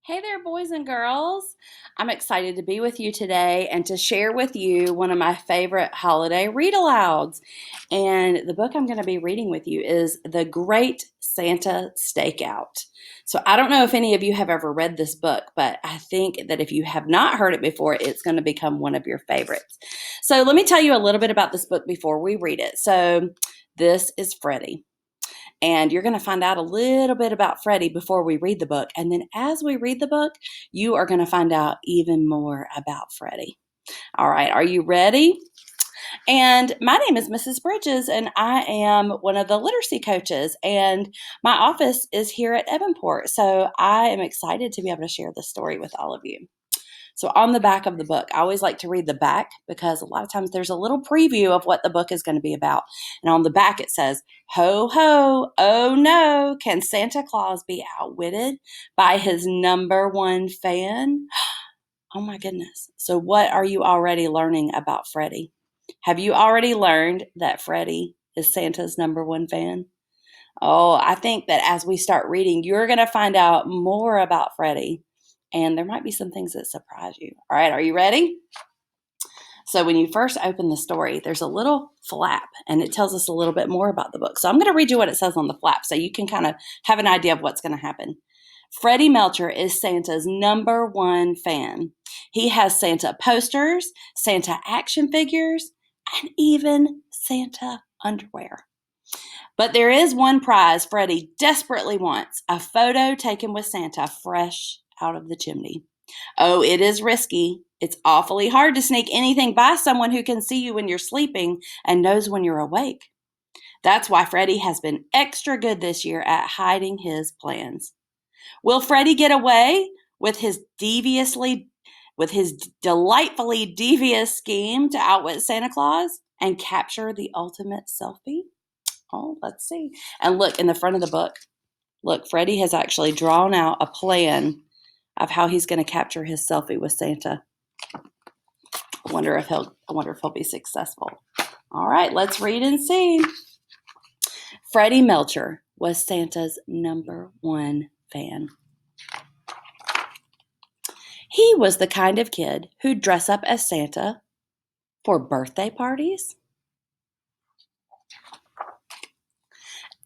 Hey there, boys and girls. I'm excited to be with you today and to share with you one of my favorite holiday read alouds. And the book I'm going to be reading with you is The Great Santa Stakeout. So I don't know if any of you have ever read this book, but I think that if you have not heard it before, it's going to become one of your favorites. So let me tell you a little bit about this book before we read it. So this is Freddie. And you're going to find out a little bit about Freddie before we read the book. And then as we read the book, you are going to find out even more about Freddie. All right, are you ready? And my name is Mrs. Bridges, and I am one of the literacy coaches. And my office is here at Evanport. So I am excited to be able to share this story with all of you. So on the back of the book, I always like to read the back because a lot of times there's a little preview of what the book is going to be about. And on the back it says, "Ho, ho, oh no, can Santa Claus be outwitted by his number one fan?" Oh my goodness. So what are you already learning about Freddie? Have you already learned that Freddie is Santa's number one fan? Oh, I think that as we start reading, you're going to find out more about Freddie. And there might be some things that surprise you. All right, are you ready? So when you first open the story, there's a little flap, and it tells us a little bit more about the book. So I'm going to read you what it says on the flap so you can kind of have an idea of what's going to happen. Freddie Melcher is Santa's number one fan. He has Santa posters, Santa action figures, and even Santa underwear. But there is one prize Freddie desperately wants: a photo taken with Santa fresh out of the chimney. Oh, it is risky. It's awfully hard to sneak anything by someone who can see you when you're sleeping and knows when you're awake. That's why Freddie has been extra good this year at hiding his plans. Will Freddie get away with his delightfully devious scheme to outwit Santa Claus and capture the ultimate selfie? Oh, let's see. And look, in the front of the book, look, Freddie has actually drawn out a plan of how he's going to capture his selfie with Santa. I wonder if he'll be successful. All right, let's read and see. Freddie Melcher was Santa's number one fan. He was the kind of kid who'd dress up as Santa for birthday parties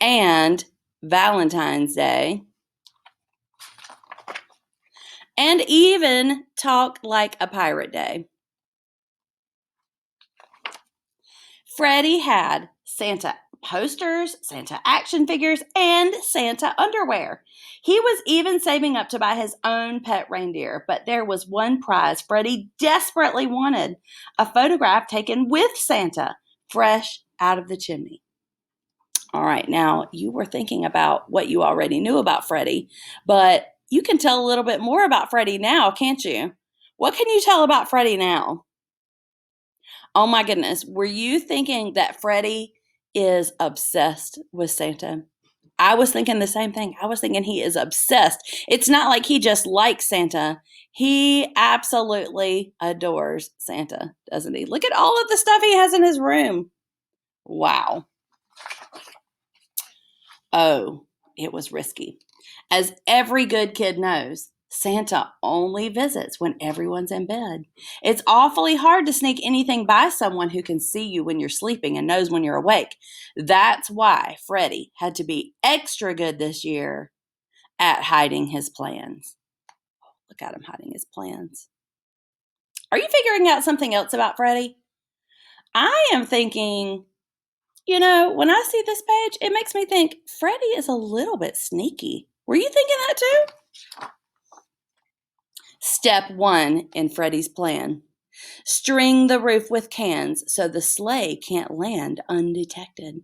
and Valentine's Day, and even talk like a pirate day. Freddie had Santa posters, Santa action figures, and Santa underwear. He was even saving up to buy his own pet reindeer, but there was one prize Freddie desperately wanted: a photograph taken with Santa, fresh out of the chimney. All right, now you were thinking about what you already knew about Freddie, but you can tell a little bit more about Freddie now, can't you? What can you tell about Freddie now? Oh my goodness, were you thinking that Freddie is obsessed with Santa? I was thinking the same thing. I was thinking he is obsessed. It's not like he just likes Santa. He absolutely adores Santa, doesn't he? Look at all of the stuff he has in his room. Wow. Oh, it was risky. As every good kid knows, Santa only visits when everyone's in bed. It's awfully hard to sneak anything by someone who can see you when you're sleeping and knows when you're awake. That's why Freddie had to be extra good this year at hiding his plans. Look at him hiding his plans. Are you figuring out something else about Freddie? I am thinking, when I see this page, it makes me think Freddie is a little bit sneaky. Were you thinking that too? Step 1 in Freddie's plan: string the roof with cans so the sleigh can't land undetected.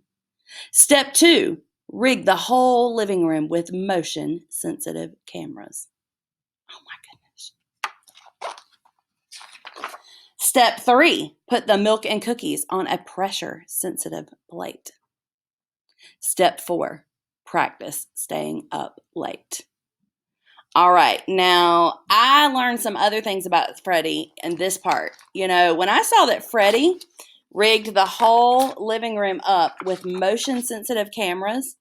Step 2, rig the whole living room with motion-sensitive cameras. Oh my goodness. Step 3, put the milk and cookies on a pressure-sensitive plate. Step 4, practice staying up late. All right, now I learned some other things about Freddie in this part. When I saw that Freddie rigged the whole living room up with motion-sensitive cameras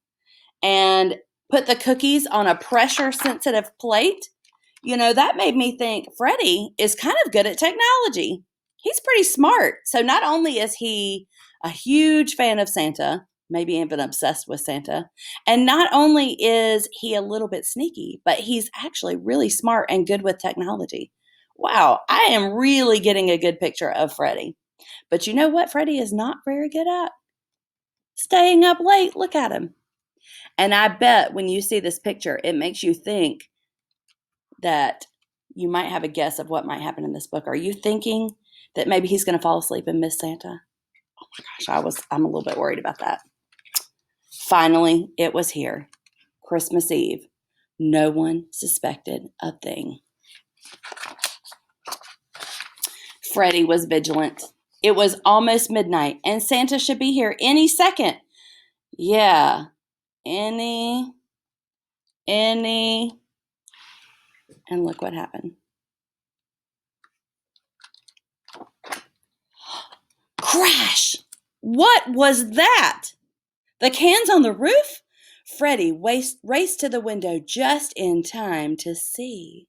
and put the cookies on a pressure-sensitive plate, That made me think Freddie is kind of good at technology. He's pretty smart. So not only is he a huge fan of Santa, maybe even obsessed with Santa, and not only is he a little bit sneaky, but he's actually really smart and good with technology. Wow, I am really getting a good picture of Freddie. But you know what Freddie is not very good at? Staying up late. Look at him. And I bet when you see this picture, it makes you think that you might have a guess of what might happen in this book. Are you thinking that maybe he's going to fall asleep and miss Santa? Oh my gosh, I'm a little bit worried about that. Finally, it was here. Christmas Eve. No one suspected a thing. Freddie was vigilant. It was almost midnight, and Santa should be here any second. Yeah, any. And look what happened. Crash! What was that? The cans on the roof? Freddie raced to the window just in time to see.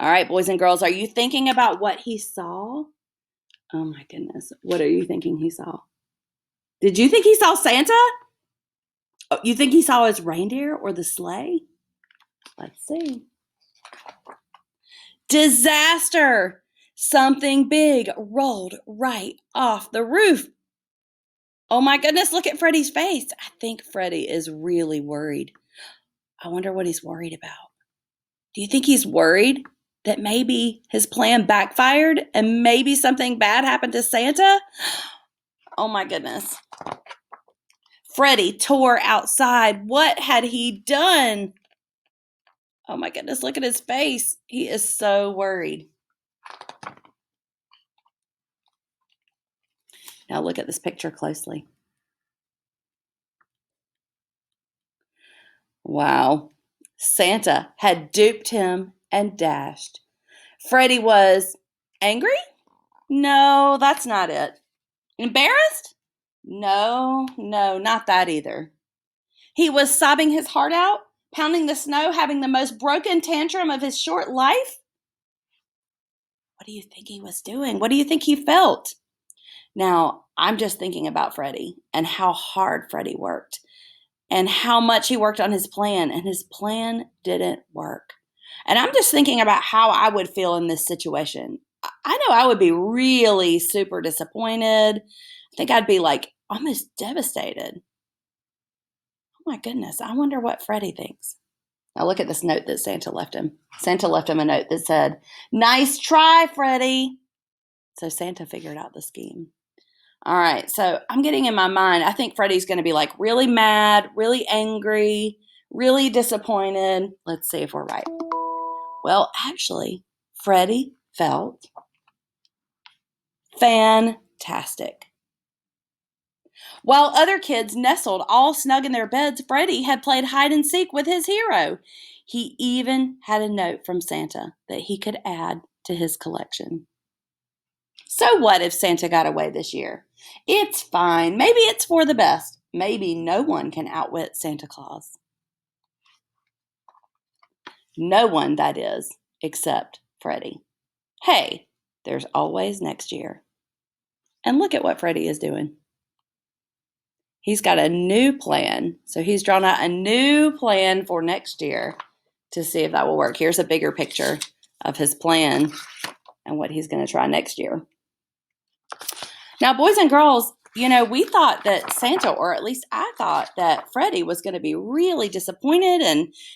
All right, boys and girls, are you thinking about what he saw? Oh my goodness. What are you thinking he saw? Did you think he saw Santa? Oh, you think he saw his reindeer or the sleigh? Let's see. Disaster! Something big rolled right off the roof. Oh my goodness, look at Freddie's face. I think Freddie is really worried. I wonder what he's worried about. Do you think he's worried that maybe his plan backfired and maybe something bad happened to Santa? Oh my goodness. Freddie tore outside. What had he done? Oh my goodness, look at his face. He is so worried. Now look at this picture closely. Wow. Santa had duped him and dashed. Freddie was angry? No, that's not it. Embarrassed? No, not that either. He was sobbing his heart out, pounding the snow, having the most broken tantrum of his short life. What do you think he was doing? What do you think he felt? Now, I'm just thinking about Freddie and how hard Freddie worked and how much he worked on his plan, and his plan didn't work. And I'm just thinking about how I would feel in this situation. I know I would be really super disappointed. I think I'd be like almost devastated. Oh my goodness, I wonder what Freddie thinks. Now look at this note that Santa left him. Santa left him a note that said, "Nice try, Freddie." So Santa figured out the scheme. All right, so I'm getting in my mind, I think Freddie's going to be like really mad, really angry, really disappointed. Let's see if we're right. Well, actually, Freddie felt fantastic. While other kids nestled all snug in their beds, Freddie had played hide and seek with his hero. He even had a note from Santa that he could add to his collection. So what if Santa got away this year? It's fine. Maybe it's for the best. Maybe no one can outwit Santa Claus. No one, that is, except Freddie. Hey, there's always next year. And look at what Freddie is doing. He's got a new plan. So he's drawn out a new plan for next year to see if that will work. Here's a bigger picture of his plan and what he's going to try next year. Now, boys and girls, we thought that Santa, or at least I thought that Freddie was going to be really disappointed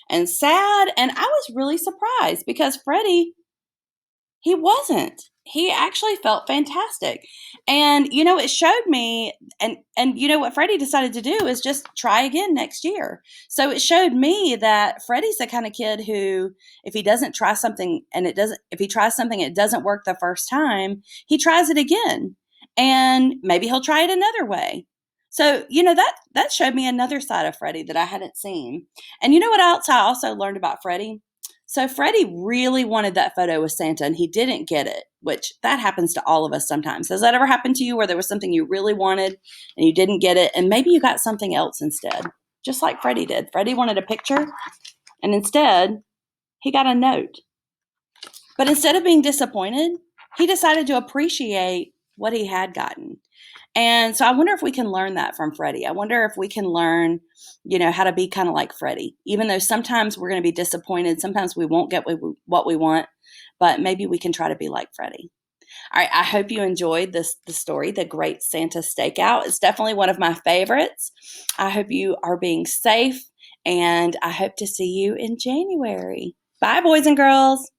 and sad. And I was really surprised because Freddie, he wasn't. He actually felt fantastic. And, it showed me, and what Freddie decided to do is just try again next year. So it showed me that Freddie's the kind of kid who, if he doesn't try something and if he tries something, it doesn't work the first time, he tries it again. And maybe he'll try it another way. So, that showed me another side of Freddie that I hadn't seen. And you know what else I also learned about Freddie? So Freddie really wanted that photo with Santa and he didn't get it, which that happens to all of us sometimes. Has that ever happened to you where there was something you really wanted and you didn't get it and maybe you got something else instead? Just like Freddie did. Freddie wanted a picture and instead he got a note. But instead of being disappointed, he decided to appreciate what he had gotten. And so I wonder if we can learn that from Freddie. I wonder if we can learn, how to be kind of like Freddie. Even though sometimes we're going to be disappointed, sometimes we won't get what we want, but maybe we can try to be like Freddie. All right, I hope you enjoyed the story, The Great Santa Stakeout. It's definitely one of my favorites. I hope you are being safe, and I hope to see you in January. Bye, boys and girls.